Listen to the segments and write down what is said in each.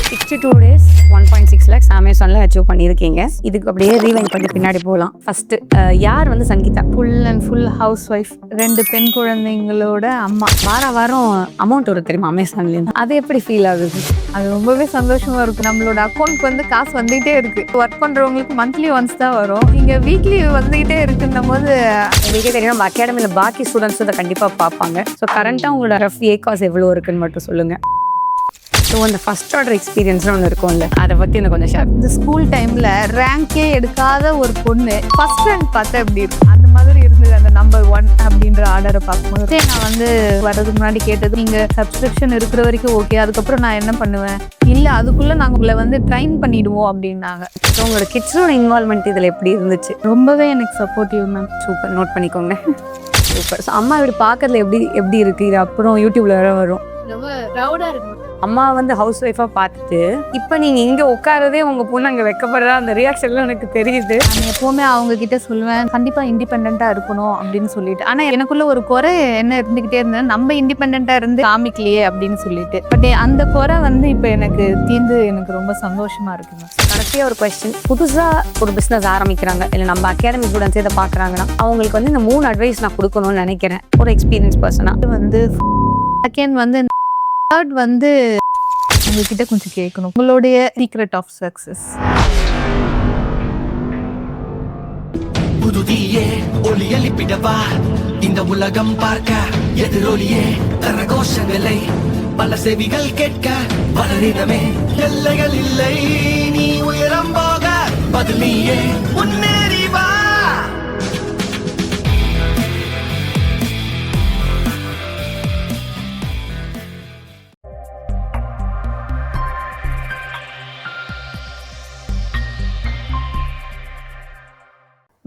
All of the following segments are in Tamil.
62 days 1.6 lakhs அமேசான்ல அச்சீவ் பண்ணியிருக்கீங்க. இதுக்கு அப்படியே ரீவைண்ட் பண்ணி பின்னாடி போகலாம். ஃபர்ஸ்ட் யார் வந்து Sangeetha? Full and full house wife, 2 பெண் குழந்தைங்களோட அம்மா. வாரம் அமௌண்ட் வரும் தெரியுமா அமேசான்லேருந்து? அது எப்படி ஃபீல் ஆகுது? அது ரொம்பவே சந்தோஷமா இருக்கும். நம்மளோட அக்கௌண்ட்க்கு வந்து காசு வந்துகிட்டே இருக்கு. ஒர்க் பண்றவங்களுக்கு மந்த்லி ஒன்ஸ் தான் வரும், இங்க வீக்லி வந்துகிட்டே இருக்குன்னும் போது உங்களுக்கே தெரியும் நம்ம அகாடமியில் பாக்கி ஸ்டூடெண்ட்ஸ் இதை கண்டிப்பாக பார்ப்பாங்க. ஸோ கரண்ட்டாக உங்களோட ரஃப் ஏகாஸ் எவ்வளோ இருக்குன்னு மட்டும் சொல்லுங்கள். ஸோ அந்த ஃபர்ஸ்ட் ஆர்டர் எக்ஸ்பீரியன்ஸ்னு ஒன்று இருக்கும்ல, அதை பற்றி எனக்கு கொஞ்சம் ஷேர். இந்த ஸ்கூல் டைமில் ரேங்கே எடுக்காத ஒரு பொண்ணு ஃபர்ஸ்ட் ரேங்க் பார்த்தா எப்படி இருக்கும், அந்த மாதிரி இருந்தது. அந்த நம்பர் 1 அப்படின்ற ஆர்டரை பார்க்கும்போது நான் வந்து வர்றதுக்கு முன்னாடி கேட்டது, நீங்கள் சப்ஸ்கிரிப்ஷன் இருக்கிற வரைக்கும் ஓகே, அதுக்கப்புறம் நான் என்ன பண்ணுவேன், இல்லை அதுக்குள்ளே நாங்கள் உங்களை வந்து ட்ரைன் பண்ணிவிடுவோம் அப்படின்னாங்க. ஸோ உங்களோட கிட்ஸோட இன்வால்மெண்ட் இதில் எப்படி இருந்துச்சு? ரொம்பவே எனக்கு சப்போர்ட்டிவ் மேம். சூப்பர், நோட் பண்ணிக்கோங்க. சூப்பர். ஸோ அம்மா இப்படி பார்க்கறதுல எப்படி இருக்குது? இது அப்புறம் யூடியூப்ல வேற வரும். ரொம்ப ப்ரௌடாக இருக்கும். அம்மா வந்து ஹவுஸ் ஒய்ஃபாக பார்த்துட்டு இப்போ நீங்கள் இங்கே உட்காரதே உங்கள் பொண்ணு அங்கே வைக்கப்படுறா, அந்த ரியாக்ஷன்லாம் எனக்கு தெரியுது. நான் எப்போவுமே அவங்க கிட்ட சொல்லுவேன், கண்டிப்பாக இண்டிபெண்ட்டாக இருக்கணும் அப்படின்னு சொல்லிட்டு. ஆனால் எனக்குள்ள ஒரு குறை என்ன இருந்துக்கிட்டே இருந்தேன், நம்ம இண்டிபெண்ட்டாக இருந்து காமிக்கலையே அப்படின்னு சொல்லிட்டு. பட் அந்த குறை வந்து இப்போ எனக்கு தீர்ந்து எனக்கு ரொம்ப சந்தோஷமா இருக்குங்க. கடைசியாக ஒரு கொஸ்டின், புதுசாக ஒரு பிஸ்னஸ் ஆரம்பிக்கிறாங்க இல்லை நம்ம அகாடமி ஸ்டூடெண்ட்ஸ் இதை பார்க்குறாங்கன்னா அவங்களுக்கு வந்து இந்த 3 அட்வைஸ் நான் கொடுக்கணும்னு நினைக்கிறேன் ஒரு எக்ஸ்பீரியன்ஸ் பர்சனாக. அது வந்து செகண்ட் வந்து தேர்ட் வந்து உங்ககிட்ட கொஞ்சம் கேட்கணும், உங்களுடைய சீக்ரெட் ஆஃப் சக்ஸஸ். புதுதியே ஒளி எழுப்பிடவா இந்த உலகம் பார்க்க, எதிரொலியே கரகோஷங்களை பல செவிகள் கேட்க, வளரிடமே எல்லைகள் இல்லை, நீ உயரம் போக பதிலியே முன்னேறி வா.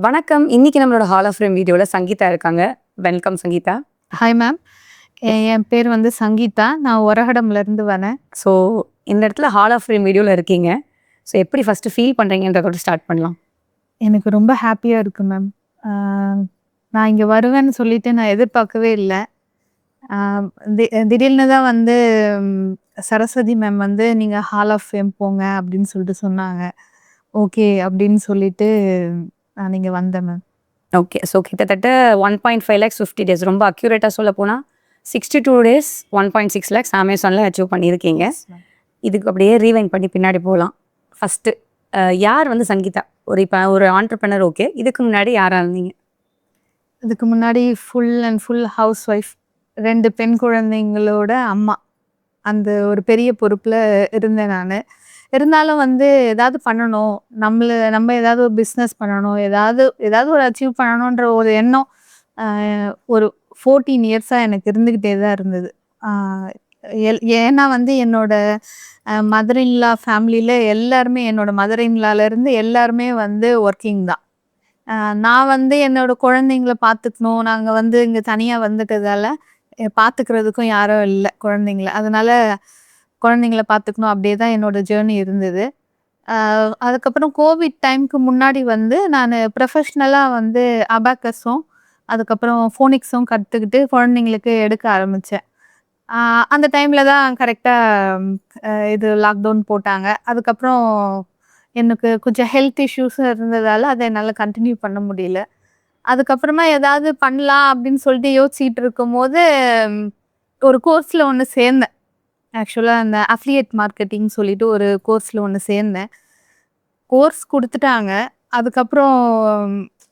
வணக்கம். இன்னைக்கு நம்மளோட ஹால் ஆஃப் ஃபேம் வீடியோவில் சங்கீதா இருக்காங்க. வெல்கம் சங்கீதா. ஹாய் மேம், என் பேர் வந்து சங்கீதா, நான் ஒரகடம்லேருந்து வரேன். ஸோ இந்த இடத்துல ஹால் ஆஃப் ஃபேம் வீடியோவில் இருக்கீங்க. ஸோ எப்படி ஃபஸ்ட்டு ஃபீல் பண்ணுறீங்கன்றதோட ஸ்டார்ட் பண்ணலாம். எனக்கு ரொம்ப ஹாப்பியாக இருக்குது மேம். நான் இங்கே வருவேன்னு சொல்லிட்டு நான் எதிர்பார்க்கவே இல்லை. திடீர்னு தான் வந்து சரஸ்வதி மேம் வந்து நீங்கள் ஹால் ஆஃப் ஃபேம் போங்க அப்படின்னு சொல்லிட்டு சொன்னாங்க. ஓகே அப்படின்னு சொல்லிட்டு நான் இங்கே வந்தேன் மேம். ஓகே. ஸோ கிட்டத்தட்ட 1.5 lakhs 50 days, ரொம்ப அக்யூரேட்டாக சொல்ல போனால் 62 days 1.6 lakhs அமேசானில் அச்சீவ் பண்ணியிருக்கீங்க. இதுக்கு அப்படியே ரீவைண்ட் பண்ணி பின்னாடி போகலாம். ஃபஸ்ட்டு யார் வந்து சங்கீதா? ஒரு ஆண்டர்ப்ரனர். ஓகே, இதுக்கு முன்னாடி யாராக இருந்தீங்க? இதுக்கு முன்னாடி full and full house wife, 2 பெண் குழந்தைங்களோட அம்மா. அந்த ஒரு பெரிய பொறுப்பில் இருந்தேன் நான். இருந்தாலும் வந்து ஏதாவது பண்ணணும், நம்ம ஏதாவது ஒரு பிஸ்னஸ் பண்ணணும், ஏதாவது ஒரு அச்சீவ் பண்ணணுன்ற ஒரு எண்ணம் ஒரு 14 இயர்ஸாக எனக்கு இருந்துக்கிட்டே தான் இருந்தது. ஏன்னா வந்து என்னோட மதர் இன்லா ஃபேமிலியில் எல்லாருமே, என்னோட மதர் இன்லாலேருந்து எல்லாருமே வந்து ஒர்க்கிங் தான். நான் வந்து என்னோட குழந்தைங்கள பார்த்துக்கணும், நாங்கள் வந்து இங்கே தனியாக வந்துட்டதால பார்த்துக்கிறதுக்கும் யாரும் இல்லை குழந்தைங்கள, அதனால குழந்தைங்கள பார்த்துக்கணும், அப்படியே தான் என்னோடய ஜேர்னி இருந்தது. அதுக்கப்புறம் கோவிட் டைமுக்கு முன்னாடி வந்து நான் ப்ரொஃபஷ்னலாக வந்து அபாக்கஸும் அதுக்கப்புறம் ஃபோனிக்ஸும் கற்றுக்கிட்டு குழந்தைங்களுக்கு எடுக்க ஆரம்பித்தேன். அந்த டைமில் தான் கரெக்டாக இது லாக்டவுன் போட்டாங்க. அதுக்கப்புறம் எனக்கு கொஞ்சம் ஹெல்த் இஷ்யூஸும் இருந்ததால் அதை என்னால் கண்டினியூ பண்ண முடியல. அதுக்கப்புறமா ஏதாவது பண்ணலாம் அப்படின்னு சொல்லிட்டு யோசிச்சுட்டு இருக்கும்போது ஒரு கோர்ஸில் ஒன்று சேர்ந்தேன். ஆக்சுவலாக அந்த அஃபிலியேட் மார்க்கெட்டிங் சொல்லிட்டு ஒரு கோர்ஸில் ஒன்று சேர்ந்தேன். கோர்ஸ் கொடுத்துட்டாங்க. அதுக்கப்புறம்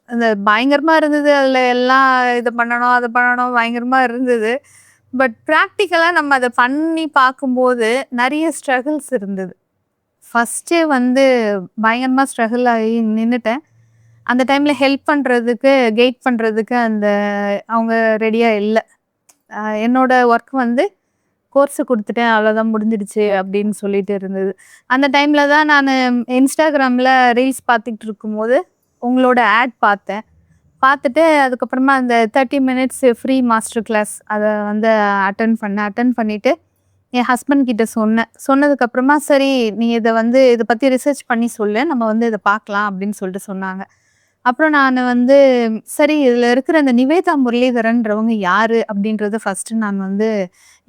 அந்த பயங்கரமாக இருந்தது, அதில் எல்லாம் இதை பண்ணணும் அதை பண்ணணும் பயங்கரமாக இருந்தது. பட் ப்ராக்டிக்கலாக நம்ம அதை பண்ணி பார்க்கும்போது நிறைய ஸ்ட்ரகிள்ஸ் இருந்தது. ஃபஸ்ட்டே வந்து பயங்கரமாக ஸ்ட்ரகிள் ஆகி நின்றுட்டேன். அந்த டைமில் ஹெல்ப் பண்ணுறதுக்கு, கைட் பண்ணுறதுக்கு அவங்க ரெடியாக இல்லை. என்னோட ஒர்க் வந்து கோர்ஸு கொடுத்துட்டேன், அவ்வளோதான் முடிஞ்சிடுச்சு அப்படின்னு சொல்லிட்டு இருந்தது. அந்த டைமில் தான் நான் இன்ஸ்டாகிராமில் ரீல்ஸ் பார்த்துக்கிட்டு இருக்கும்போது உங்களோட ஆட் பார்த்துட்டு அதுக்கப்புறமா அந்த 30 minutes ஃப்ரீ மாஸ்டர் கிளாஸ் அதை வந்து அட்டன் பண்ணிவிட்டு என் ஹஸ்பண்ட் கிட்ட சொன்னதுக்கப்புறமா சரி நீ இதை பற்றி ரிசர்ச் பண்ணி சொல்லு, நம்ம வந்து இதை பார்க்கலாம் அப்படின்னு சொல்லிட்டு சொன்னாங்க. அப்புறம் நான் வந்து சரி இதில் இருக்கிற அந்த நிவேதா முரளிதரன்றவங்க யார் அப்படின்றத ஃபஸ்ட்டு நான் வந்து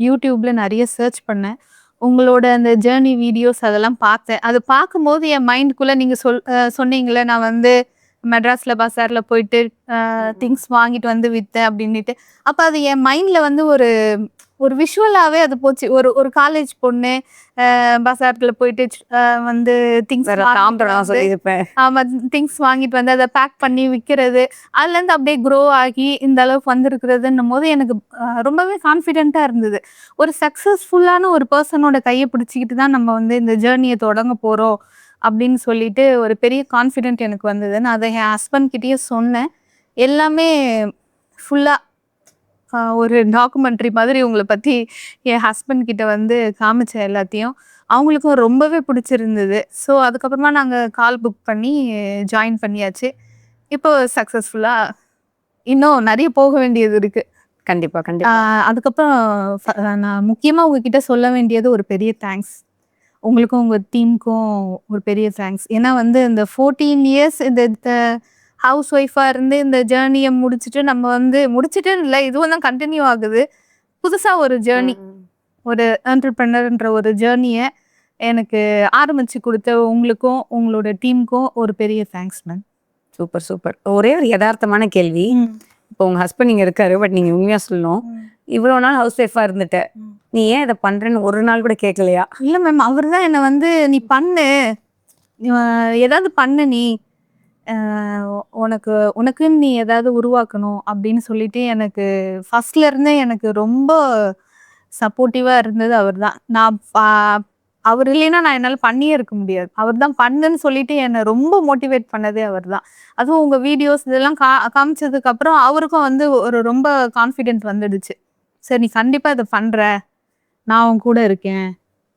யூடியூப்பில் நிறைய சர்ச் பண்ணேன். உங்களோட அந்த ஜேர்னி வீடியோஸ் அதெல்லாம் பார்த்தேன். அது பார்க்கும்போது என் மைண்டுக்குள்ள நீங்க சொன்னீங்கல்ல, நான் வந்து மெட்ராஸ்ல பஸார்ல போயிட்டு திங்ஸ் வாங்கிட்டு வந்து வித்தேன் அப்படின்னுட்டு. அப்ப அது என் மைண்ட்ல வந்து ஒரு ஒரு விஷுவலாவே அது போச்சு. ஒரு ஒரு காலேஜ் பொண்ணு பஸார்ல போயிட்டு வந்து திங்ஸ் தாம்பரம் சொல்லியிருப்பேன். ஆமா, திங்ஸ் வாங்கிட்டு வந்து அதை பேக் பண்ணி விற்கிறது. அதுலேருந்து அப்படியே க்ரோ ஆகி இந்த அளவுக்கு வந்திருக்கிறதுன்னும் போது எனக்கு ரொம்பவே கான்ஃபிடென்ட்டாக இருந்தது. ஒரு சக்ஸஸ்ஃபுல்லான ஒரு பர்சனோட கையை பிடிச்சிக்கிட்டு தான் நம்ம வந்து இந்த ஜேர்னியை தொடங்க போகிறோம் அப்படின்னு சொல்லிட்டு ஒரு பெரிய கான்ஃபிடென்ட் எனக்கு வந்தது. நான் அதை என் ஹஸ்பண்ட் கிட்டேயே சொன்னேன். எல்லாமே ஃபுல்லாக ஒரு டாக்குமெண்ட்ரி மாதிரி உங்களை பற்றி என் ஹஸ்பண்ட் கிட்ட வந்து காமிச்சேன் எல்லாத்தையும். அவங்களுக்கும் ரொம்பவே பிடிச்சிருந்தது. ஸோ அதுக்கப்புறமா நாங்கள் கால் புக் பண்ணி ஜாயின் பண்ணியாச்சு. இப்போ சக்ஸஸ்ஃபுல்லாக இன்னும் நிறைய போக வேண்டியது இருக்குது. கண்டிப்பாக கண்டிப்பாக. அதுக்கப்புறம் நான் முக்கியமாக உங்ககிட்ட சொல்ல வேண்டியது ஒரு பெரிய தேங்க்ஸ். உங்களுக்கும் உங்கள் டீமுக்கும் ஒரு பெரிய தேங்க்ஸ். ஏன்னா வந்து இந்த 14 இயர்ஸ் இந்த ஹவுஸ் ஒய்ஃபாக இருந்து இந்த ஜேர்னியை முடிச்சுட்டு நம்ம வந்து முடிச்சுட்டு இல்லை, இதுவும் தான் கண்டினியூ ஆகுது. புதுசாக ஒரு ஜேர்னி, ஒரு என்டர்பிரனர்ன்ற ஒரு ஜேர்னியை எனக்கு ஆரம்பித்து கொடுத்த உங்களுக்கும் உங்களோட டீமுக்கும் ஒரு பெரிய தேங்க்ஸ் மேம். Super super. ஒரே ஒரு யதார்த்தமான கேள்வி. இப்போ உங்கள் ஹஸ்பண்ட் இங்கே இருக்காரு, பட் நீங்கள் உண்மையாக சொல்லணும், இவ்வளோ நாள் ஹவுஸ் ஒய்ஃபாக இருந்துட்ட, நீ ஏன் இதை பண்ணுறேன்னு ஒரு நாள் கூட கேட்கலையா? இல்லை மேம், அவர் தான் என்னை வந்து நீ பண்ணு, ஏதாவது பண்ணு, நீ உனக்குன்னு நீ ஏதாவது உருவாக்கணும் அப்படின்னு சொல்லிட்டு எனக்கு ஃபர்ஸ்ட்ல இருந்தே எனக்கு ரொம்ப சப்போர்ட்டிவாக இருந்தது அவர் தான். நான் அவர் இல்லைன்னா நான் என்னால் பண்ணியே இருக்க முடியாது. அவர் தான் பண்ணுன்னு சொல்லிட்டு என்னை ரொம்ப மோட்டிவேட் பண்ணதே அவர் தான். அதுவும் உங்கள் வீடியோஸ் இதெல்லாம் காமிச்சதுக்கப்புறம் அவருக்கும் வந்து ஒரு ரொம்ப கான்ஃபிடென்ட் வந்துடுச்சு. சரி, நீ கண்டிப்பாக இதை பண்ணுற, நான் அவன் கூட இருக்கேன்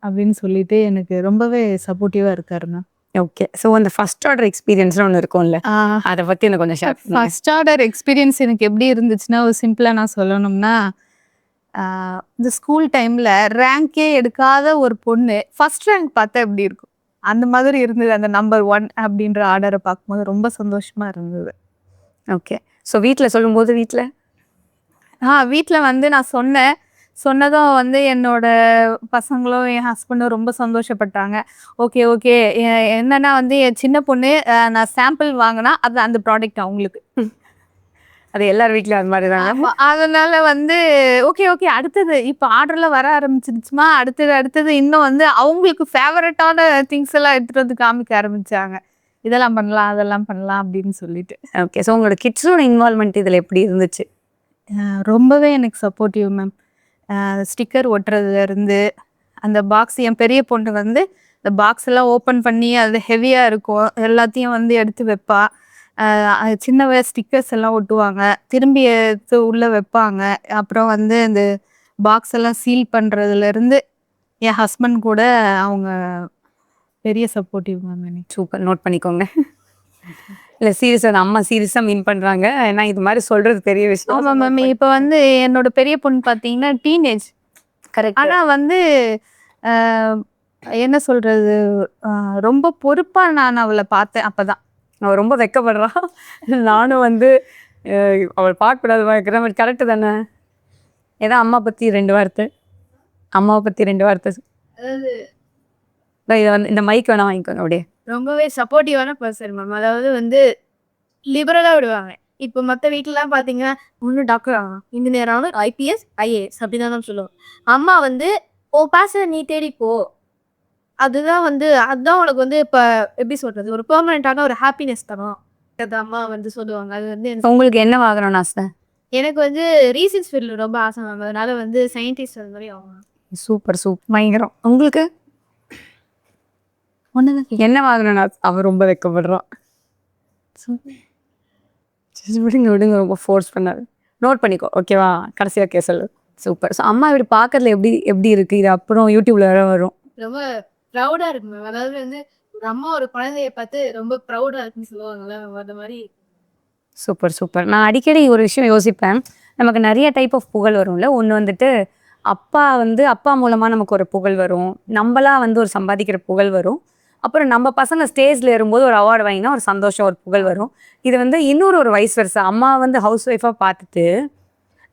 அப்படின்னு சொல்லிட்டு எனக்கு ரொம்பவே சப்போர்ட்டிவாக இருக்காருண்ணா. ஓகே. ஸோ அந்த ஃபர்ஸ்ட் ஆர்டர் எக்ஸ்பீரியன்ஸ்னு ஒன்று இருக்கும்ல, அதை பற்றி எனக்கு கொஞ்சம் ஷேர் பண்ணுங்க. ஃபர்ஸ்ட் ஆர்டர் எக்ஸ்பீரியன்ஸ் எனக்கு எப்படி இருந்துச்சுன்னா, ஒரு சிம்பிளாக நான் சொல்லணும்னா, இந்த ஸ்கூல் டைமில் ரேங்கே எடுக்காத ஒரு பொண்ணு ஃபர்ஸ்ட் ரேங்க் பார்த்தா எப்படி இருக்கும், அந்த மாதிரி இருந்தது. அந்த நம்பர் 1 அப்படின்ற ஆர்டரை பார்க்கும்போது ரொம்ப சந்தோஷமாக இருந்தது. ஓகே. ஸோ வீட்டில் சொல்லும்போது வீட்டில் வந்து நான் சொன்னதும் வந்து என்னோட பசங்களும் என் ஹஸ்பண்டும் ரொம்ப சந்தோஷப்பட்டாங்க. ஓகே ஓகே, என்னன்னா வந்து என் சின்ன பொண்ணு நான் சாம்பிள் வாங்கினா அது அந்த ப்ராடக்ட் அவங்களுக்கு, அது எல்லார் வீட்லையும் அது மாதிரி தாங்க. அதனால வந்து ஓகே ஓகே, அடுத்தது இப்போ ஆர்டர்லாம் வர ஆரம்பிச்சிருச்சுமா, அடுத்தது இன்னும் வந்து அவங்களுக்கு ஃபேவரட்டான திங்ஸ் எல்லாம் எடுத்துகிட்டு வந்து காமிக்க ஆரம்பிச்சாங்க. இதெல்லாம் பண்ணலாம், அதெல்லாம் பண்ணலாம் அப்படின்னு சொல்லிட்டு. ஓகே. ஸோ உங்களோட கிட்ஸோட இன்வால்மெண்ட் இதில் எப்படி இருந்துச்சு? ரொம்பவே எனக்கு சப்போர்ட்டிவ் மேம். ஸ்டிக்கர் ஒட்டுறதுலேருந்து அந்த பாக்ஸ், என் பெரிய பொண்ணு வந்து இந்த பாக்ஸ் எல்லாம் ஓப்பன் பண்ணி அது ஹெவியாக இருக்கும், எல்லாத்தையும் வந்து எடுத்து வைப்பா. சின்ன ஸ்டிக்கர்ஸ் எல்லாம் ஒட்டுவாங்க, திரும்பி எடுத்து உள்ளே வைப்பாங்க. அப்புறம் வந்து இந்த பாக்ஸ் எல்லாம் சீல் பண்ணுறதுலேருந்து என் ஹஸ்பண்ட் கூட அவங்க பெரிய சப்போர்ட்டிவ் மேம். எனக்கு சூப்பர், நோட் பண்ணிக்கோங்க. இல்லை சீரியஸாக அம்மா சீரியஸாக மீன் பண்ணுறாங்க. ஏன்னா இது மாதிரி சொல்கிறது பெரிய விஷயம். ஆமாம் மேம். இப்போ வந்து என்னோட பெரிய பொண்ணு பார்த்தீங்கன்னா டீனேஜ், கரெக்ட். ஆனால் வந்து என்ன சொல்கிறது, ரொம்ப பொறுப்பாக நான் அவளை பார்த்தேன். அப்போ தான் அவள் ரொம்ப வெக்கப்படுறா. நானும் வந்து அவள் பார்க்கக்கூடாது வைக்கிற மாதிரி. கரெக்டு தானே? ஏதோ அம்மா பற்றி 2 வார்த்தை, அம்மாவை பற்றி 2 வார்த்தை. அதாவது இதை வந்து இந்த மைக் வேணா வாங்கிக்கோங்க. அப்படியே ரொம்பவே சப்போர்ட்டிவான பர்சன் மேம். அதாவது வந்து லிபரலாக விடுவாங்க. இப்போ மற்ற வீட்டிலலாம் பார்த்தீங்கன்னா ஒன்று டாக்டர் ஆகணும், இன்ஜினியர் ஆகணும், ஐபிஎஸ் ஐஏஎஸ் அப்படின்னு தான் சொல்லுவோம். அம்மா வந்து பேச நீ தேடிப்போ, அதுதான் வந்து அதுதான் உனக்கு வந்து இப்போ எப்படி சொல்கிறது, ஒரு பெர்மனெண்ட்டான ஒரு ஹாப்பினஸ் தரும், அது அம்மா வந்து சொல்லுவாங்க. அது வந்து உங்களுக்கு என்ன ஆகணும்னு ஆசை? எனக்கு வந்து ரீசர்ச் ஃபீல்டில் ரொம்ப ஆசை மேம். அதனால வந்து சயின்டிஸ்ட் அது மாதிரி ஆகணும். சூப்பர் பயங்கரம். உங்களுக்கு என்ன வாங்கணும்னா? அவள் ரொம்ப வெக்கப்படுறான். விடுங்க ரொம்ப ஃபோர்ஸ் பண்ணாரு. நோட் பண்ணிக்கோ, ஓகேவா? கடைசியாக கேசல். சூப்பர். ஸோ அம்மா இப்படி பார்க்கறதுல எப்படி இருக்குது இது? அப்புறம் யூடியூப்ல வேற வரும். ரொம்ப ப்ரௌடாக இருக்கு மேம். அதாவது வந்து ஒரு அம்மா ஒரு குழந்தைய பார்த்து ரொம்ப ப்ரௌடாக இருக்குன்னு சொல்லுவாங்கல்ல, அந்த மாதிரி. சூப்பர். நான் அடிக்கடி ஒரு விஷயம் யோசிப்பேன். நமக்கு நிறைய டைப் ஆஃப் புகழ் வரும்ல. ஒன்று வந்துட்டு அப்பா மூலமாக நமக்கு ஒரு புகழ் வரும், நம்மளா வந்து ஒரு சம்பாதிக்கிற புகழ் வரும். அப்புறம் நம்ம பசங்க ஸ்டேஜில் ஏறும்போது ஒரு அவார்டு வாங்கினா ஒரு சந்தோஷம், ஒரு புகழ் வரும். இது வந்து இன்னொரு ஒரு வைஸ் வெர்சா. அம்மா வந்து ஹவுஸ் ஒய்ஃபாக பார்த்துட்டு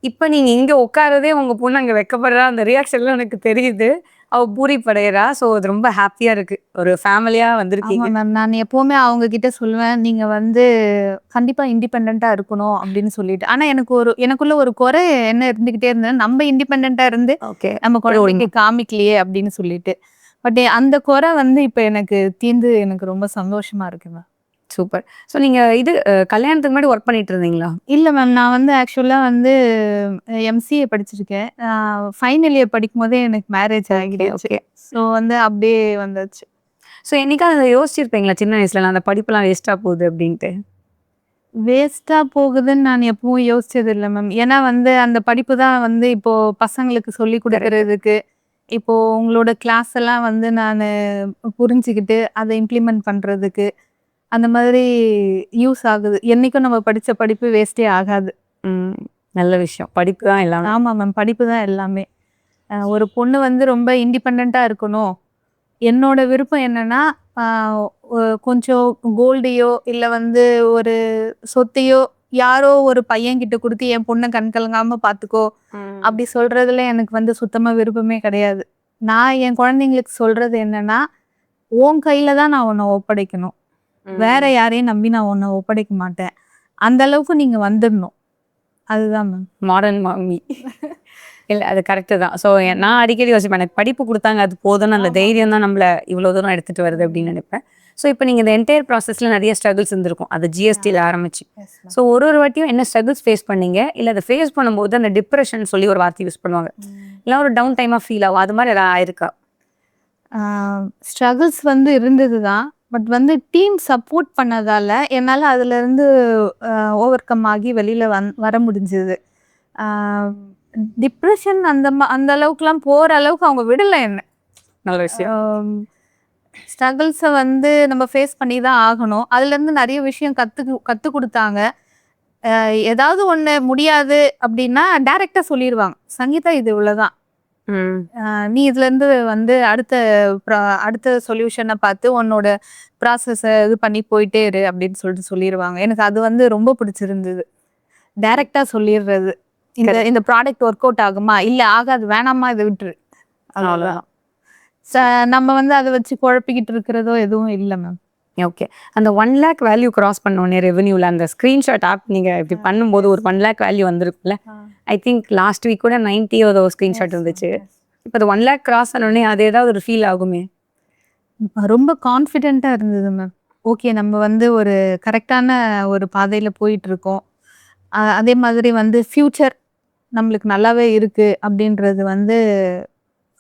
இப்போ நீங்கள் இங்கே உட்காரதே உங்கள் பொண்ணு அங்கே வைக்கப்படுறா, அந்த ரியாக்ஷன்லாம் எனக்கு தெரியுது. அவ பூரி படையறா. ஸோ அது ரொம்ப ஹாப்பியா இருக்கு. ஒரு ஃபேமிலியா ஆமா வந்திருக்கீங்க. மேம். நான் எப்பவுமே அவங்க கிட்ட சொல்லுவேன், நீங்க வந்து கண்டிப்பா இண்டிபெண்டன்ட்டா இருக்கணும் அப்படின்னு சொல்லிட்டு. ஆனா எனக்குள்ள ஒரு குறை என்ன இருந்துகிட்டே இருந்ததுன்னா, நம்ம இண்டிபெண்டன்ட்டா இருந்து ஓகே. நம்ம குழந்தைக்கு காமிக்கலையே அப்படின்னு சொல்லிட்டு. பட் அந்த குறை வந்து இப்ப எனக்கு தீர்ந்து எனக்கு ரொம்ப சந்தோஷமா இருக்கு மேம். சூப்பர். ஸோ நீங்க இது கல்யாணத்துக்கு முன்னாடி ஒர்க் பண்ணிட்டு இருந்தீங்களா? இல்ல மேம். நான் வந்து ஆக்சுவலா வந்து எம்சிஏ படிச்சிருக்கேன். ஃபைனல் இயர் படிக்கும்போதே எனக்கு மேரேஜ் ஓகே, ஆகிடுச்சு. ஓகே. ஸோ வந்து அப்படியே வந்துச்சு. ஸோ என்னைக்காவது அத யோசிச்சிருப்பீங்களா சின்ன வயசுல அந்த படிப்புலாம் வேஸ்ட்டா போகுது அப்படின்ட்டு? வேஸ்ட்டா போகுதுன்னு நான் எப்பவும் யோசிச்சது இல்ல மேம். ஏன்னா வந்து அந்த படிப்பு தான் வந்து இப்போ பசங்களுக்கு சொல்லிக் கரெக்ட். குடுக்குறதுக்கு, இப்போ உங்களோட கிளாஸ் எல்லாம் வந்து நானு புரிஞ்சுகிட்டு, அத இம்ப்ளிமெண்ட் பண்றதுக்கு, அந்த மாதிரி யூஸ் ஆகுது. என்னைக்கும் நம்ம படிச்ச படிப்பு வேஸ்ட்டே ஆகாது. ம். நல்ல விஷயம். படிப்பு தான் எல்லாமே. ஆமா மேம். படிப்பு தான் எல்லாமே. ஒரு பொண்ணு வந்து ரொம்ப இண்டிபெண்டன்ட்டா இருக்கணும். என்னோட விருப்பம் என்னன்னா, ஆ ஒ கொஞ்சம் கோல்டையோ, இல்ல வந்து ஒரு சொத்தையோ, யாரோ ஒரு பையன்கிட்ட குடுத்து என் பொண்ண கண் கலங்காம பார்த்துக்கோ, ம். அப்படி சொல்றதுல எனக்கு வந்து சுத்தமா விருப்பமே கிடையாது. நான் என் குழந்தைங்களுக்கு சொல்றது என்னன்னா, உன் கையில தான் நான் உன்ன ஒப்படைக்கணும். வேற ம். யாரையும் நம்பி நான் உன்ன ஒப்படைக்க மாட்டேன். அந்த அளவுக்கு நீங்க வந்துடணும். அதுதான் மேம். Modern mummy. இல்ல அது கரெக்ட்டு தான். ஸோ நான் அடிக்கடி யோசிப்பேன். எனக்கு படிப்பு குடுத்தாங்க அது போதும்னு அந்த தைரியம் தான் நம்மள இவ்வளோ தூரம் எடுத்துட்டு வருது அப்படின்னு நினைப்பேன். ஸோ இப்போ நீங்க இந்த என்டையர் ப்ராசஸ்ல நெறைய ஸ்ட்ரகிள்ஸ் இருந்திருக்கும். அது ஜிஎஸ்டில ஆரம்பிச்சு. ஸோ ஒரு வாட்டியும் என்ன ஸ்ட்ரகிள்ஸ் ஃபேஸ் பண்ணீங்க? இல்ல அத ஃபேஸ் பண்ணும்போது அந்த டிப்ரஷன் சொல்லி ஒரு வார்த்தை யூஸ் பண்ணுவாங்க. இல்ல ஒரு டவுன் டைமா ஃபீல் ஆகும். அது மாரி ஏதாவது ஆயிருக்கா? ஸ்ட்ரகிள்ஸ் வந்து இருந்தது தான். பட் வந்து டீம் சப்போர்ட் பண்ணதால, என்னால அதுலருந்து ஓவர் கம் ஆகி வெளில வர முடிஞ்சது. ஆ டிப்ரஷன் அந்த அளவுக்குலாம் போற அளவுக்கு அவங்க விடல என்ன. நல்ல விஷயம். ஸ்ட்ரகிள்ஸ வந்து நம்ம ஃபேஸ் பண்ணி தான் ஆகணும். அதுலேருந்து நெறைய விஷயம் கத்துக் குடுத்தாங்க. ஏதாவது ஒண்ணு முடியாது அப்டின்னா, டைரக்ட்டா சொல்லிருவாங்க. "சங்கீதா இது இவ்வளோதான். ம். நீ இதுலேருந்து வந்து அடுத்த சொல்யூஷன பார்த்து உன்னோட ப்ராசஸ இது பண்ணி போயிட்டே இரு" அப்படின்னு சொல்லிருவாங்க. எனக்கு அது வந்து ரொம்ப பிடிச்சிருந்தது. டைரக்ட்டா சொல்லிர்றது. இந்த இந்த ப்ராடக்ட் ஒர்க் அவுட் ஆகுமா? இல்ல ஆகாது வேணாம்மா இத விட்டுரு. அவ்வளோதான். அவ்வளோதான். ச நம்ம வந்து அத வச்சு குழப்பிக்கிட்டு இருக்கிறதோ எதுவும் இல்ல மேம். ஓகே. அந்த 1,00,000 வேல்யூ கிராஸ் பண்ண உடனே ரெவென்யூல அந்த ஸ்கிரீன்ஷாட் ஆப் நீங்க இப்படி பண்ணும்போது ஒரு 1,00,000 வேல்யூ வந்திருக்கும்ல. ஐ திங்க் லாஸ்ட் வீக் கூட 90 ஏதோ ஸ்கிரீன்ஷாட் இருந்துச்சு. இப்போ அது 1,00,000 கிராஸ் ஆன உடனே அது ஏதாவது ஒரு ஃபீல் ஆகுமே? ரொம்ப கான்ஃபிடென்ட்டா இருந்தது மேம். ஓகே நம்ம வந்து ஒரு கரெக்ட்டான ஒரு பாதையில போயிட்டுருக்கோம். அதே மாதிரி வந்து ஃப்யூச்சர் நம்மளுக்கு நல்லாவே இருக்கு அப்படின்றது வந்து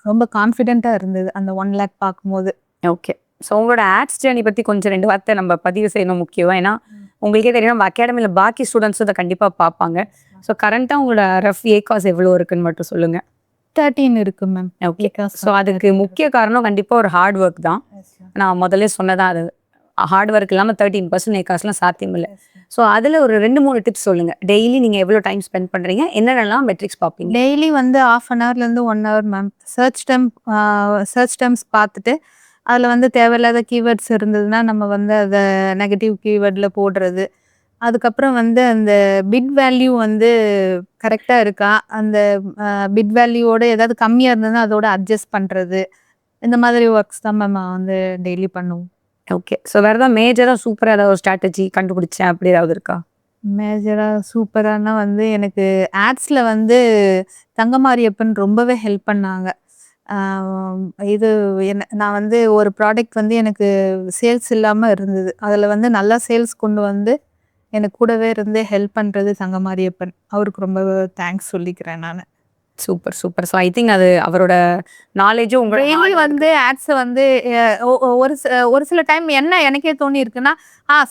ரொம்ப கான்ஃபிடென்ட்டா இருந்தது. அந்த 1,00,000 பார்க்கும்போது. ஓகே. ஸோ உங்களோட ஆட்ஸ் ஜர்னி பத்தி கொஞ்சம் 2 வார்த்தை நம்ம பதிவு செய்யணும் முக்கியம். ஏன்னா, உங்களுக்கே தெரியும் நம்ம அகாடமில பாக்கி ஸ்டூடண்ட்ஸும் இத கண்டிப்பா பார்ப்பாங்க. ஸோ கரண்ட்டா உங்களோட ரஃப் ஏகாஸ் எவ்வளோ இருக்குன்னு மட்டும் சொல்லுங்க. 13 இருக்கு மேம். ஓகே. ஸோ அதுக்கு முக்கிய காரணம் கண்டிப்பா ஒரு ஹார்ட் ஒர்க் தான். நான் முதல்லே சொன்னதான் அது. ஹார்ட் ஒர்க் இல்லாம 13% ஏகாஸ்லாம் சாத்தியம் இல்ல. ஸோ அதுல ஒரு 2, 3 டிப்ஸ் சொல்லுங்க. டெய்லி நீங்க எவ்வளோ டைம் ஸ்பெண்ட் பண்றீங்க? என்னென்னலாம் மெட்ரிக்ஸ் பார்ப்பீங்க? டெய்லி வந்து 1/2 அன் ஹவர்லேருந்து 1 ஹவர் மேம். சர்ச் டெர்ம்ஸ் பார்த்துட்டு, அதில வந்து தேவையில்லாத கீவேர்ட்ஸ் இருந்ததுன்னா, நம்ம வந்து அத நெகட்டிவ் கீவேர்ட்ல போடுறது. அதுக்கப்புறம் வந்து அந்த பிட் வேல்யூ வந்து கரெக்ட்டா இருக்கா? அந்த பிட் வேல்யூவோட ஏதாவது கம்மியா இருந்ததுன்னா, அதோட அட்ஜஸ்ட் பண்றது. இந்த மாதிரி ஒர்க்ஸ் தான் மேம் நான் வந்து டெய்லி பண்ணுவோம். ஓகே. ஸோ வேற ஏதாவது மேஜரா சூப்பரா ஏதாவது ஒரு ஸ்ட்ராட்டஜி கண்டுபிடிச்சேன் அப்படி ஏதாவது இருக்கா? மேஜரா சூப்பரானா வந்து எனக்கு ஆட்ஸ்ல வந்து தங்கமாரியப்பன் ரொம்பவே ஹெல்ப் பண்ணாங்க. ஆ இது நான் வந்து ஒரு ப்ராடக்ட் வந்து எனக்கு சேல்ஸ் இல்லாம இருந்தது. அதில வந்து நல்லா சேல்ஸ் கொண்டு வந்து எனக்கு கூடவே இருந்து ஹெல்ப் பண்றது தங்கமாரியப்பன். அவருக்கு ரொம்ப தேங்க்ஸ் சொல்லிக்கிறேன் நானு. Super, super. So I think அது அவரோட நாலேட்ஜும் உங்க டெய்லி வந்து ஆட்ஸ வந்து எ ஒ ஒ ஒரு சில டைம் என்ன எனக்கே தோணியிருக்குன்னா,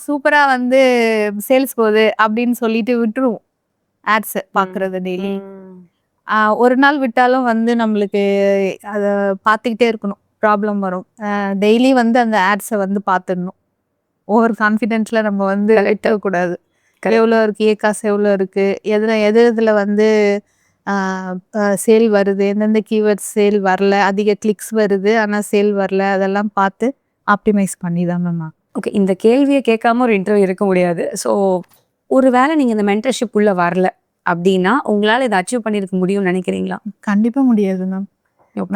சூப்பரா வந்து சேல்ஸ் போகுது அப்படின்னு சொல்லிட்டு விட்டுருவோம். ஆட்ஸ பார்க்குறது டெய்லி. ஒரு நாள் விட்டாலும் வந்து நம்மளுக்கு அத பார்த்துக்கிட்டே இருக்கணும். ப்ராப்ளம் வரும். டெய்லி வந்து அந்த ஆட்ஸ வந்து பார்த்துடணும். ஓவர் கான்ஃபிடென்ட்ல நம்ம வந்து இருக்கக்கூடாது. எவ்வளோ இருக்கு? ஏகாஸ் எவ்வளோ இருக்கு? எதுல வந்து ஆ சேல் வருது? எந்தெந்த கீவேர்ட்ஸ் சேல் வரல? அதிக கிளிக்ஸ் வருது. ஆனா சேல் வரல. அதெல்லாம் பார்த்து ஆப்டிமைஸ் பண்ணி தான் மேம். ஓகே. இந்த கேள்விய கேட்காம ஒரு இன்டர்வியூ இருக்க முடியாது. ஸோ ஒரு வேளை நீங்க இந்த மென்டர்ஷிப் உள்ள வரல அப்படின்னா, உங்களால இத அச்சீவ் பண்ணியிருக்க முடியும்னு நினைக்கிறீங்களா? கண்டிப்பா முடியாது மேம்.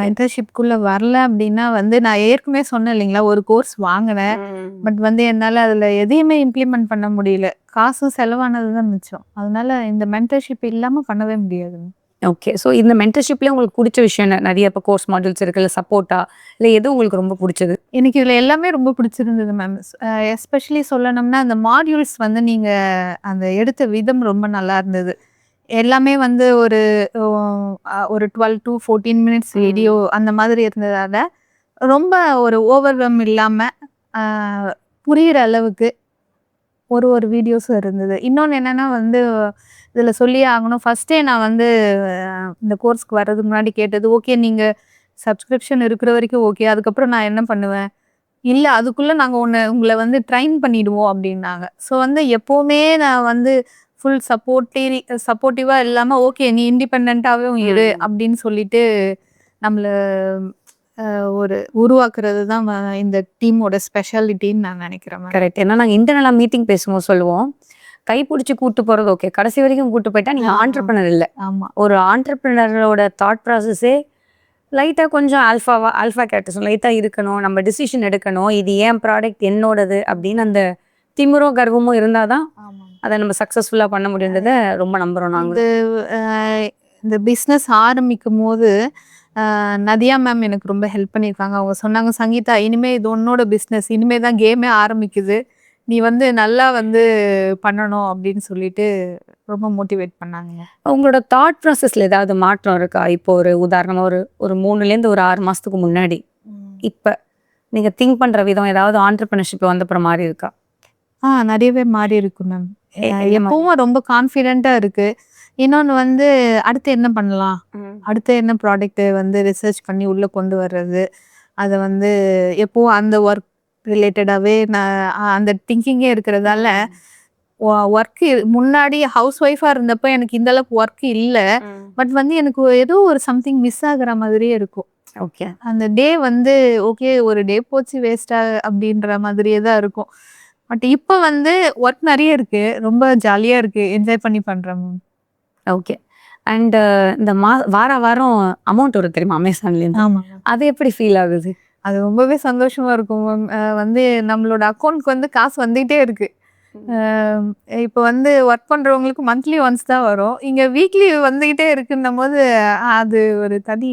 மென்டர்ஷிப்குள்ளே வரல அப்படின்னா வந்து நான் ஏற்கனவே சொன்னேன் இல்லைங்களா, ஒரு கோர்ஸ் வாங்கினேன். பட் வந்து என்னால் அதில் எதையுமே இம்ப்ளிமெண்ட் பண்ண முடியல. காசும் செலவானது தான் மிச்சம். அதனால இந்த மென்டர்ஷிப் இல்லாமல் பண்ணவே முடியாதுங்க. ஓகே. ஸோ இந்த மென்டர்ஷிப்லேயே உங்களுக்கு பிடிச்ச விஷயம் என்ன? நிறைய இப்போ கோர்ஸ் மாடியூல்ஸ் இருக்குல்ல, சப்போர்ட்டா இல்லை எது உங்களுக்கு ரொம்ப பிடிச்சது? எனக்கு இதில் எல்லாமே ரொம்ப பிடிச்சிருந்தது மேம். எஸ்பெஷலி சொல்லணும்னா அந்த மாடியூல்ஸ் வந்து நீங்கள் அந்த எடுத்த விதம் ரொம்ப நல்லா இருந்தது. எல்லாமே வந்து ஒரு 12 to 14 மினிட்ஸ் வீடியோ அந்த மாதிரி இருந்ததால ரொம்ப ஒரு ஓவர்வெல்ம் இல்லாமல் புரிகிற அளவுக்கு ஒரு வீடியோஸும் இருந்தது. இன்னொன்று என்னென்னா வந்து இதில் சொல்லியே ஆகணும். ஃபஸ்ட்டே நான் வந்து இந்த கோர்ஸ்க்கு வர்றதுக்கு முன்னாடி கேட்டது, ஓகே நீங்கள் சப்ஸ்கிரிப்ஷன் இருக்கிற வரைக்கும் ஓகே, அதுக்கப்புறம் நான் என்ன பண்ணுவேன்? இல்லை அதுக்குள்ளே நாங்கள் உங்களை வந்து ட்ரைன் பண்ணிடுவோம் அப்படின்னாங்க. ஸோ வந்து எப்போவுமே நான் வந்து ஃபுல் சப்போர்ட்டிவாக இல்லாமல் ஓகே நீ இண்டிபெண்ட்டாகவும் இரு அப்படின்னு சொல்லிட்டு நம்மளை ஒரு உருவாக்குறது தான் இந்த டீமோட ஸ்பெஷாலிட்டின்னு நான் நினைக்கிறேன். கரெக்ட். ஏன்னா நாங்கள் இன்டர்னலாக மீட்டிங் பேசும்போது சொல்லுவோம், கை பிடிச்சி கூட்டு போகிறது ஓகே, கடைசி வரைக்கும் கூட்டு போயிட்டா நீங்கள் ஆண்டர்ப்ரனர் இல்லை. ஆமாம். ஒரு ஆண்டர்ப்ரனரோட தாட் ப்ராசஸே லைட்டாக கொஞ்சம் ஆல்ஃபா கேரக்டர்ஸ் லைட்டாக இருக்கணும், நம்ம டிசிஷன் எடுக்கணும், இது ஏன் ப்ராடக்ட் என்னோடது அப்படின்னு அந்த திமிரோ கர்வமும் இருந்தால் தான் அதை நம்ம சக்ஸஸ்ஃபுல்லாக பண்ண முடியுன்றதை ரொம்ப நம்புகிறோம் நாங்கள். இந்த பிஸ்னஸ் ஆரம்பிக்கும் போது நதியா மேம் எனக்கு ரொம்ப ஹெல்ப் பண்ணியிருக்காங்க. அவங்க சொன்னாங்க, சங்கீதா இனிமேல் இது உன்னோட பிஸ்னஸ், இனிமேல் தான் கேமே ஆரம்பிக்குது, நீ வந்து நல்லா வந்து பண்ணணும் அப்படின்னு சொல்லிட்டு ரொம்ப மோட்டிவேட் பண்ணாங்க. உங்களோட தாட் ப்ராசஸில் ஏதாவது மாற்றம் இருக்கா? இப்போ ஒரு உதாரணமாக ஒரு 3லேருந்து ஒரு 6 மாதத்துக்கு முன்னாடி இப்போ நீங்கள் திங்க் பண்ணுற விதம் ஏதாவது ஆண்டர்ப்ரனர்ஷிப் வந்தப்புறம் மாறி இருக்கா? நிறையவே மாறி இருக்கு மேம். எப்பவும் ரொம்ப கான்ஃபிடென்ட்டாக இருக்குது. இன்னொன்று வந்து அடுத்து என்ன பண்ணலாம், அடுத்து என்ன ப்ராடக்ட்டு வந்து ரிசர்ச் பண்ணி உள்ளே கொண்டு வர்றது, அதை வந்து எப்போவும் அந்த ஒர்க் ரிலேட்டடாகவே நான் அந்த திங்கிங்கே இருக்கிறதால ஒர்க்கு முன்னாடி ஹவுஸ் ஒய்ஃபாக இருந்தப்போ எனக்கு இந்த அளவுக்கு ஒர்க் இல்லை. பட் வந்து எனக்கு ஏதோ ஒரு சம்திங் மிஸ் ஆகுற மாதிரியே இருக்கும். ஓகே. அந்த டே வந்து ஓகே ஒரு டே போச்சு வேஸ்ட்டாக அப்படின்ற மாதிரியே தான் இருக்கும். பட் இப்போ வந்து ஒர்க் நிறைய இருக்குது, ரொம்ப ஜாலியாக இருக்குது, என்ஜாய் பண்ணி பண்ணுறேன். ஓகே. அண்ட் இந்த வாரம் அமௌண்ட் வரும் தெரியுமா அமேசான்லேருந்து? ஆமாம். அது எப்படி ஃபீல் ஆகுது? அது ரொம்பவே சந்தோஷமாக இருக்கும் மேம். வந்து நம்மளோட அக்கௌண்ட்க்கு வந்து காசு வந்துகிட்டே இருக்குது. இப்போ வந்து ஒர்க் பண்ணுறவங்களுக்கு மந்த்லி ஒன்ஸ் தான் வரும், இங்கே வீக்லி வந்துக்கிட்டே இருக்குன்னும் போது அது ஒரு தனி.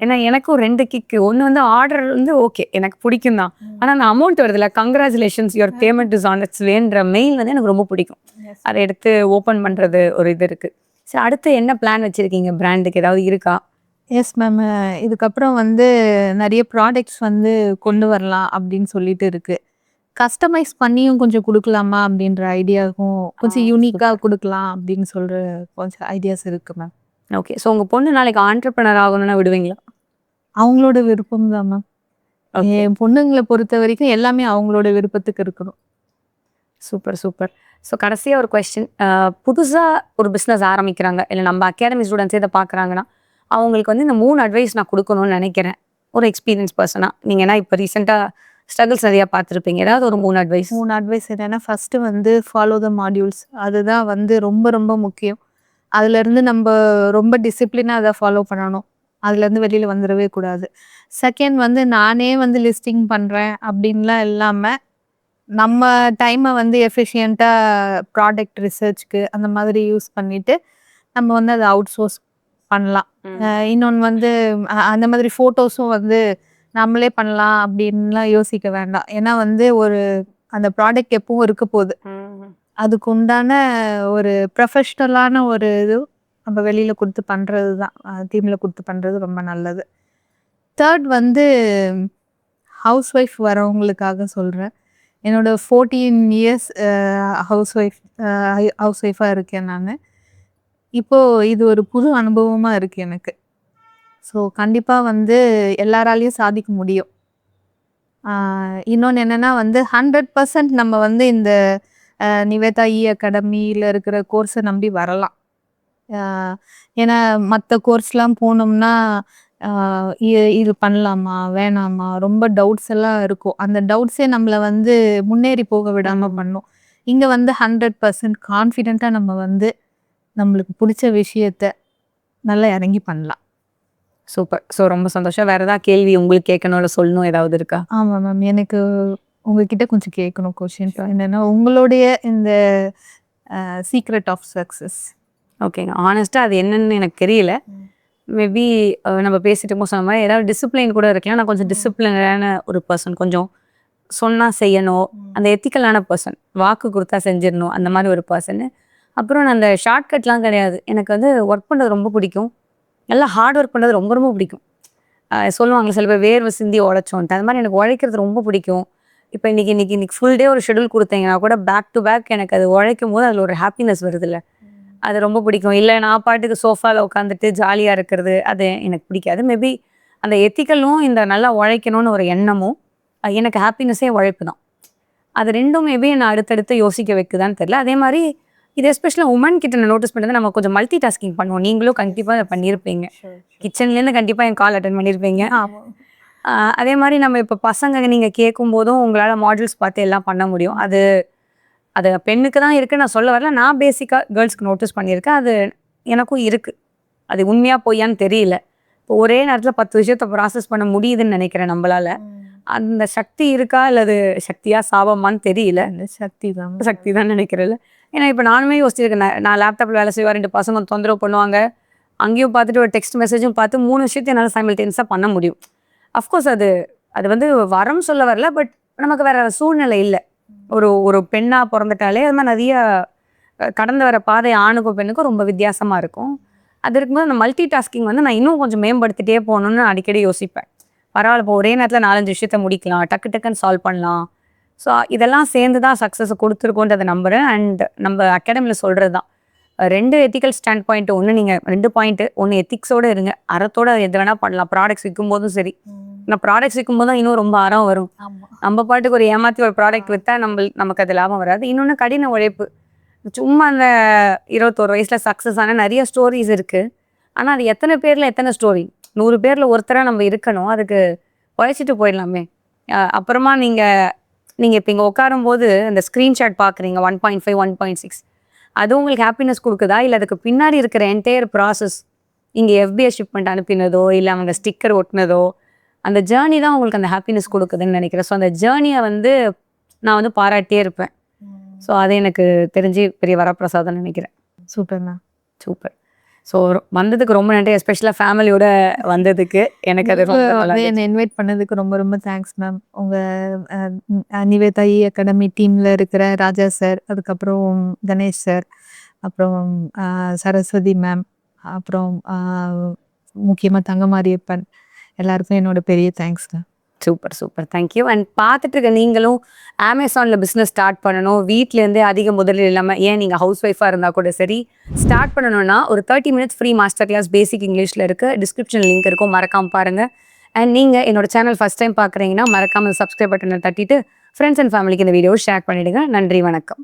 ஏன்னா எனக்கும் 2 கிக்கு. ஒன்று வந்து ஆர்டர் வந்து ஓகே எனக்கு பிடிக்கும் தான், ஆனால் அந்த அமௌண்ட் வருதுல்ல, congratulations your payment is on its வேன்ற மெயில் வந்து எனக்கு ரொம்ப பிடிக்கும். அதை எடுத்து ஓப்பன் பண்ணுறது ஒரு இது இருக்குது. சரி, அடுத்து என்ன பிளான் வச்சுருக்கீங்க? பிராண்டுக்கு ஏதாவது இருக்கா? Yes ma'am. இதுக்கப்புறம் வந்து நிறைய ப்ராடக்ட்ஸ் வந்து கொண்டு வரலாம் அப்படின்னு சொல்லிட்டு இருக்குது. கஸ்டமைஸ் பண்ணியும் கொஞ்சம் கொடுக்கலாமா அப்படின்ற ஐடியாவும், கொஞ்சம் யூனிக்காக கொடுக்கலாம் அப்படின்னு சொல்கிற கொஞ்சம் ஐடியாஸ் இருக்குது மேம். ஓகே. ஸோ உங்கள் பொண்ணு நாளைக்கு ஆண்டர்ப்ரனர் ஆகணும்னா விடுவீங்களா? அவங்களோட விருப்பம் தான் மேம். என் பொண்ணுங்களை பொறுத்த வரைக்கும் எல்லாமே அவங்களோட விருப்பத்துக்கு இருக்கணும். Super super. ஸோ கடைசியாக ஒரு கொஸ்டின், புதுசாக ஒரு பிஸ்னஸ் ஆரம்பிக்கிறாங்க இல்லை நம்ம அகாடமி ஸ்டூடெண்ட்ஸே இதை பார்க்குறாங்கன்னா அவங்களுக்கு வந்து இந்த 3 அட்வைஸ் நான் கொடுக்கணும்னு நினைக்கிறேன், ஒரு எக்ஸ்பீரியன்ஸ் பர்சனாக. நீங்கள் ஏன்னா இப்போ ரீசெண்டாக ஸ்ட்ரகிள்ஸ் நிறையா பார்த்துருப்பீங்க, ஏதாவது ஒரு 3 அட்வைஸ் என்னென்னா, ஃபஸ்ட்டு வந்து ஃபாலோ த மாடியூல்ஸ். அதுதான் வந்து ரொம்ப ரொம்ப முக்கியம். அதுலேருந்து நம்ம ரொம்ப டிசிப்ளினாக அதை ஃபாலோ பண்ணணும், அதுலேருந்து வெளியில் வந்துடவே கூடாது. செகண்ட் வந்து நானே வந்து லிஸ்டிங் பண்ணுறேன் அப்படின்லாம் இல்லாமல் நம்ம டைமை வந்து எஃபிஷியண்ட்டாக ப்ராடக்ட் ரிசர்ச்க்கு அந்த மாதிரி யூஸ் பண்ணிவிட்டு நம்ம வந்து அதை அவுட் சோர்ஸ் பண்ணலாம். இன்னொன்று வந்து அந்த மாதிரி ஃபோட்டோஸும் வந்து நம்மளே பண்ணலாம் அப்படின்லாம் யோசிக்க வேண்டாம். ஏன்னா வந்து அந்த ப்ராடக்ட் எப்பவும் இருக்க போகுது, அதுக்கு உண்டான ஒரு ப்ரொஃபஷ்னலான ஒரு இது நம்ம வெளியில் கொடுத்து பண்ணுறது தான், டீமில் கொடுத்து பண்ணுறது ரொம்ப நல்லது. தேர்ட் வந்து ஹவுஸ் ஒய்ஃப் வரவங்களுக்காக சொல்கிறேன். என்னோட 14 இயர்ஸ் ஹவுஸ் ஒய்ஃபாக இருக்கேன் நான். இப்போது இது ஒரு புது அனுபவமாக இருக்குது எனக்கு. ஸோ கண்டிப்பாக வந்து எல்லாராலையும் சாதிக்க முடியும். இன்னொன்று என்னென்னா வந்து 100% நம்ம வந்து இந்த நிவேதா அகாடமியில் இருக்கிற கோர்ஸை நம்பி வரலாம். ஏன்னா மற்ற கோர்ஸ்லாம் போனோம்னா இது பண்ணலாமா வேணாமா ரொம்ப டவுட்ஸ் எல்லாம் இருக்கும். அந்த டவுட்ஸே நம்மளை வந்து முன்னேறி போக விடாமல் பண்ணும். இங்கே வந்து 100% கான்ஃபிடெண்ட்டாக நம்ம வந்து நம்மளுக்கு பிடிச்ச விஷயத்த நல்லா இறங்கி பண்ணலாம். சூப்பர். ஸோ ரொம்ப சந்தோஷம். வேறு ஏதாவது கேள்வி உங்களுக்கு கேட்கணும் இல்லை சொல்லணும் ஏதாவது இருக்கா? ஆமாம் மேம். எனக்கு உங்ககிட்ட கொஞ்சம் கேட்கணும் கொஷின். என்னென்னா உங்களுடைய இந்த சீக்ரெட் ஆஃப் சக்ஸஸ். ஓகேங்க. ஆனஸ்ட்டாக அது என்னன்னு எனக்கு தெரியல. மேபி நம்ம பேசிட்டு போது சொன்ன மாதிரி ஏதாவது டிசிப்ளின் கூட இருக்கலாம். நான் கொஞ்சம் டிசிப்ளினான ஒரு பர்சன். கொஞ்சம் சொன்னால் செய்யணும், அந்த எத்திக்கலான பர்சன். வாக்கு கொடுத்தா செஞ்சிடணும் அந்த மாதிரி ஒரு பர்சன். அப்புறம் நான் அந்த ஷார்ட்கட்லாம் கிடையாது. எனக்கு வந்து ஒர்க் பண்ணுறது ரொம்ப பிடிக்கும். நல்லா ஹார்ட் ஒர்க் பண்ணுறது ரொம்ப ரொம்ப பிடிக்கும். சொல்லுவாங்களே சில பேர் வேர்வை சிந்தி உழைச்சோன்ட்டு, அது மாதிரி எனக்கு உழைக்கிறது ரொம்ப பிடிக்கும். இப்போ இன்னைக்கு ஃபுல் டே ஒரு ஷெடியூல் கொடுத்தீங்கன்னா கூட பேக் டு பேக் எனக்கு அது உழைக்கும் போது அதில் ஒரு ஹாப்பினஸ் வருதுல்ல, அது ரொம்ப பிடிக்கும். இல்லை நான் பாட்டுக்கு சோஃபாவில் உட்காந்துட்டு ஜாலியாக இருக்கிறது அது எனக்கு பிடிக்காது. மேபி அந்த எத்திக்கலும் இந்த நல்லா உழைக்கணும்னு ஒரு எண்ணமும் எனக்கு ஹாப்பினஸ்ஸே உழைப்பு தான். அது ரெண்டும் மேபி நான் அடுத்தடுத்து யோசிக்க வைக்குதான்னு தெரியல. அதே மாதிரி இது எஸ்பெஷலாக உமன் கிட்ட நான் நோட்டீஸ் பண்ணுறது, நம்ம கொஞ்சம் மல்டி டாஸ்கிங் பண்ணுவோம். நீங்களும் கண்டிப்பாக அதை பண்ணியிருப்பீங்க. கிச்சன்லேருந்து கண்டிப்பாக என் கால் அட்டன் பண்ணியிருப்பீங்க. அதே மாதிரி நம்ம இப்போ பசங்க நீங்கள் கேட்கும் போதும் உங்களால் மாடல்ஸ் பார்த்து எல்லாம் பண்ண முடியும். அது பெண்ணுக்கு தான் இருக்குது நான் சொல்ல வரல. நான் பேசிக்காக கேர்ள்ஸ்க்கு நோட்டீஸ் பண்ணியிருக்கேன். அது எனக்கும் இருக்குது. அது உண்மையாக பொய்யான்னு தெரியல. இப்போ ஒரே நேரத்தில் 10 விஷயத்தை ப்ராசஸ் பண்ண முடியுதுன்னு நினைக்கிறேன் நம்மளால். அந்த சக்தி இருக்கா இல்லை அது சக்தியாக சாபமான்னு தெரியல. சக்தி தான் நினைக்கிறேன். ஏன்னா இப்போ நானுமே யோசிச்சிருக்கேன். நான் லேப்டாப்பில் வேலை செய்வார், 2 பசங்க தொந்தரவு பண்ணுவாங்க, அங்கேயும் பார்த்துட்டு ஒரு டெக்ஸ்ட் மெசேஜும் பார்த்து 3 விஷயத்தை என்னால் சைமல்டேனியஸாக பண்ண முடியும். அஃப்கோர்ஸ் அது வந்து வரம் சொல்ல வரல, பட் நமக்கு வேற சூழ்நிலை இல்லை. ஒரு பெண்ணாக பிறந்துட்டாலே அது மாதிரி நிறைய கடந்து வர பாதை ஆணுக்கும் பெண்ணுக்கும் ரொம்ப வித்தியாசமாக இருக்கும். அது இருக்கும்போது அந்த மல்டி டாஸ்கிங் வந்து நான் இன்னும் கொஞ்சம் மேம்படுத்திட்டே போகணுன்னு அடிக்கடி யோசிப்பேன். பரவாயில்ல, இப்போ ஒரே நேரத்தில் 4-5 விஷயத்த முடிக்கலாம், டக்குன்னு சால்வ் பண்ணலாம். ஸோ இதெல்லாம் சேர்ந்து தான் சக்ஸஸை கொடுத்துருக்கோன்றதை நம்புகிறேன். அண்ட் நம்ம அகாடமியில் சொல்கிறது தான் 2 எத்திக்கல் ஸ்டாண்ட் பாயிண்ட். ஒன்று நீங்கள் 2 பாயிண்ட்டு, ஒன்று எத்திக்ஸோடு இருங்க, அறத்தோடு எது வேணால் பண்ணலாம். ப்ராடக்ட்ஸ் விற்கும் போதும் சரி, நான் ப்ராடக்ட்ஸ் விற்கும் போது தான் இன்னும் ரொம்ப அறம் வரும். நம்ம பாட்டுக்கு ஒரு ஏமாற்றி ஒரு ப்ராடக்ட் விற்றா நமக்கு அது லாபம் வராது. இன்னொன்று கடின உழைப்பு. சும்மா அந்த 21 வயசில் சக்ஸஸ் ஆன நிறைய ஸ்டோரிஸ் இருக்குது. ஆனால் அது எத்தனை பேரில் எத்தனை ஸ்டோரி? 100 பேரில் ஒருத்தராக நம்ம இருக்கணும். அதுக்கு உழைச்சிட்டு போயிடலாமே. அப்புறமா நீங்கள் இப்போ இங்கே உட்காரும்போது அந்த ஸ்க்ரீன்ஷாட் பார்க்குறீங்க 1.5 1.6, அது உங்களுக்கு ஹாப்பினஸ் கொடுக்குதா? இல்லை அதுக்கு பின்னாடி இருக்கிற என்டையர் ப்ராசஸ், இங்கே FBA ஷிப்மெண்ட் அனுப்பினதோ இல்லை அவங்க ஸ்டிக்கர் ஒட்டினதோ, அந்த ஜேர்னி தான் உங்களுக்கு அந்த ஹாப்பினஸ் கொடுக்குதுன்னு நினைக்கிறேன். ஸோ அந்த ஜேர்னியை நான் பாராட்டியே இருப்பேன். ஸோ அது எனக்கு தெரிஞ்சு பெரிய வரப்பிரசாதம் நினைக்கிறேன். சூப்பர்ண்ணா, சூப்பர். ஸோ வந்ததுக்கு ரொம்ப நன்றி. எஸ்பெஷலாக ஃபேமிலியோட வந்ததுக்கு எனக்கு அது என்னை இன்வைட் பண்ணதுக்கு ரொம்ப ரொம்ப தேங்க்ஸ் மேம். உங்கள் நிவேதா அகாடமி டீமில் இருக்கிற ராஜா சார், அதுக்கப்புறம் கணேஷ் சார், அப்புறம் சரஸ்வதி மேம், அப்புறம் முக்கியமாக தங்கமாரியப்பன், எல்லாருக்கும் என்னோட பெரிய தேங்க்ஸ்ங்க. சூப்பர். தேங்க்யூ. அண்ட் பார்த்துட்டு இருக்க நீங்களும் அமேசானில் பிஸ்னஸ் ஸ்டார்ட் பண்ணணும், வீட்டிலேருந்தே அதிக முதலில் இல்லாமல், ஏன் நீங்கள் ஹவுஸ் ஒய்ஃபாக இருந்தால் கூட சரி, ஸ்டார்ட் பண்ணணும்னா ஒரு 30 minutes free master class basic இங்கிலீஷில் இருக்குது. டிஸ்கிரிப்ஷன் லிங்க் இருக்கும், மறக்காமல் பாருங்கள். அண்ட் நீங்கள் என்னோட சேனல் ஃபஸ்ட் டைம் பார்க்குறீங்கன்னா மறக்காமல் சப்ஸ்கிரைப் பட்டனை தட்டிட்டு ஃப்ரெண்ட்ஸ் அண்ட் ஃபேமிலிக்கு இந்த வீடியோவை ஷேர் பண்ணிவிடுங்க. நன்றி, வணக்கம்.